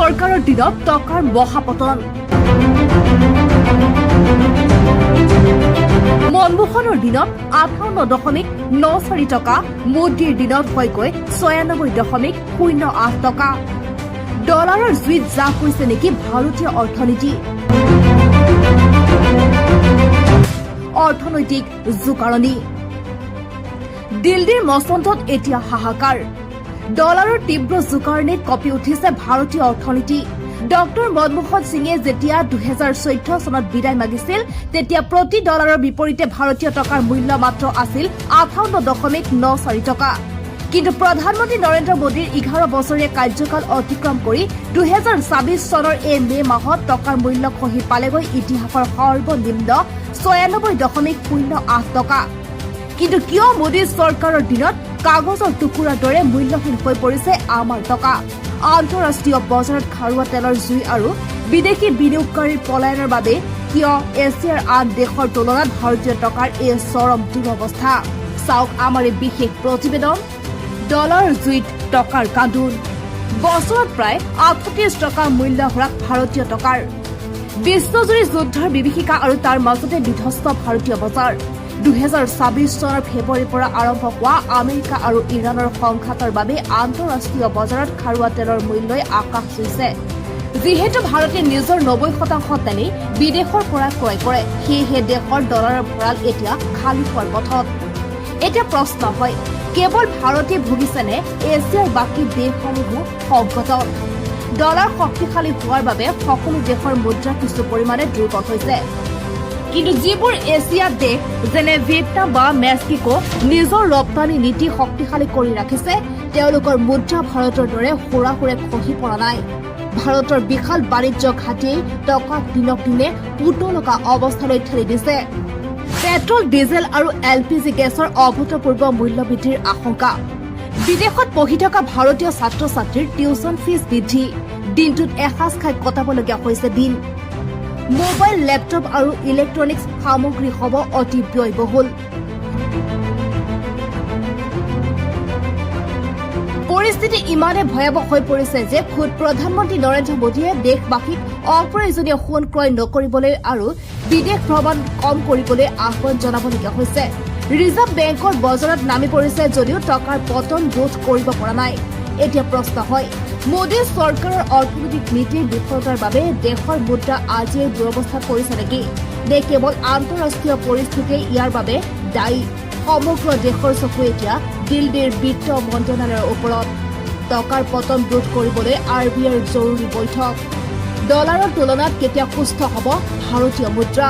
চৰকাৰৰ দিনত টকাৰ মহাপতন মনমোহনৰ দিনত 58.94 টকা মোদীৰ দিনত হয়গৈ 96.08 টকা ডলাৰৰ জুইত যা কৈছে নেকি ভাৰতীয় অৰ্থনীতি অৰ্থনৈতিক জোকাৰণি দিল্লীৰ মসনদত এতিয়া হাহাকাৰ ডলাৰৰ তীব্ৰ জোকাৰণিত কঁপি উঠিছে ভাৰতীয় অৰ্থনীতি ডক্টৰ মনমোহন সিঙে যেতিয়া 2014 চনত বিদায় মাগিছিল তেতিয়া প্ৰতি ডলাৰৰ বিপৰীতে ভাৰতীয় টকাৰ মূল্য মাত্ৰ আছিল 58.94 টকা কিন্তু প্ৰধানমন্ত্ৰী নৰেন্দ্ৰ মোদীৰ 11 বছৰীয়া কাৰ্যকাল অতিক্ৰম কৰি 2024 চনৰ এই মে মাহত টকাৰ মূল্য খহি পালেগৈ ইতিহাসৰ সৰ্বনিম্ন 96.08 টকা কিন্তু কিয় মোদীৰ চৰকাৰৰ দিনত কাগজৰ টুকুৰাৰ দৰে মূল্যহীন হৈ পৰিছে আমাৰ টকা আন্তঃৰাষ্ট্ৰীয় বজাৰত খাৰুৱা তেলৰ জুই আৰু বিদেশী বিনিয়োগকাৰীৰ পলায়নৰ বাবে কিয় এছিয়াৰ আন দেশৰ তুলনাত ভাৰতীয় টকাৰ এই চৰম দুৰৱস্থা চাওক আমাৰ এই বিশেষ প্ৰতিবেদন ডলাৰ জুইত টকাৰ কান্দোন বছৰত প্ৰায় 38 টকা মূল্য হ্ৰাস ভাৰতীয় টকাৰ বিশ্বজুৰি যুদ্ধৰ বিভীষিকা আৰু তাৰ মাজতে বিধ্বস্ত ভাৰতীয় বজাৰ 2024 চনৰ ফেব্ৰুৱাৰীৰ পৰা আৰম্ভ হোৱা আমেৰিকা আৰু ইৰাণৰ সংঘাতৰ বাবে আন্তঃৰাষ্ট্ৰীয় বজাৰত খাৰুৱা তেলৰ মূল্যই আকাশ চুইছে যিহেতু ভাৰতে নিজৰ 90% তেলেই বিদেশৰ পৰা ক্ৰয় কৰে সেয়েহে দেশৰ ডলাৰৰ ভঁৰাল এতিয়া খালী হোৱাৰ পথত এতিয়া প্ৰশ্ন হয় কেৱল ভাৰতে ভুগিছেনে এছিয়াৰ বাকী দেশসমূহো সংকটত ডলাৰ শক্তিশালী হোৱাৰ বাবে সকলো দেশৰ মুদ্ৰা কিছু পৰিমাণে দুৰ্বল হৈছে কিন্তু যিবোৰ এছিয়াৰ দেশ যেনে ভিয়েটনাম বা মেক্সিকো নিজৰ ৰপ্তানি নীতি শক্তিশালী কৰি ৰাখিছে তেওঁলোকৰ মুদ্ৰা ভাৰতৰ দৰে সুৰাহুৰে খহি পৰা নাই ভাৰতৰ বিশাল বাণিজ্য ঘাটিয়ে টকাক দিনক দিনে পুতলকা অৱস্থালৈ ঠেলি দিছে পেট্ৰল ডিজেল আৰু এলপিজি গেছৰ অভূতপূৰ্ব মূল্য বৃদ্ধিৰ আশংকা বিদেশত পঢ়ি থকা ভাৰতীয় ছাত্ৰ ছাত্ৰীৰ টিউচন ফিজ বৃদ্ধি দিনটোত এসাঁজ খাই কটাবলগীয়া হৈছে দিন মোবাইল লেপটপ আৰু ইলেক্ট্ৰনিক্স সামগ্ৰী হ'ব অতি ব্যয়বহুল পৰিস্থিতি ইমানে ভয়াৱহ হৈ পৰিছে যে খুদ প্ৰধানমন্ত্ৰী নৰেন্দ্ৰ মোদীয়ে দেশবাসীক অপ্ৰয়োজনীয় সোণ ক্ৰয় নকৰিবলৈ আৰু বিদেশ ভ্ৰমণ কম কৰিবলৈ আহ্বান জনাবলগীয়া হৈছে ৰিজাৰ্ভ বেংকৰ বজাৰত নামি পৰিছে যদিও টকাৰ পতন ৰোধ কৰিব পৰা নাই এতিয়া প্ৰশ্ন হয় মোদী চৰকাৰৰ অৰ্থনৈতিক নীতিৰ বিফলতাৰ বাবে দেশৰ মুদ্ৰা আজিয়ে দুৰৱস্থা কৰিছে নেকি নে কেৱল আন্তঃৰাষ্ট্ৰীয় পৰিস্থিতিয়ে ইয়াৰ বাবে দায়ী সমগ্ৰ দেশৰ চকু এতিয়া দিল্লীৰ বিত্ত মন্ত্ৰণালয়ৰ ওপৰত টকাৰ পতন ৰোধ কৰিবলৈ RBIৰ জৰুৰী বৈঠক ডলাৰৰ তুলনাত কেতিয়া সুস্থ হ'ব ভাৰতীয় মুদ্ৰা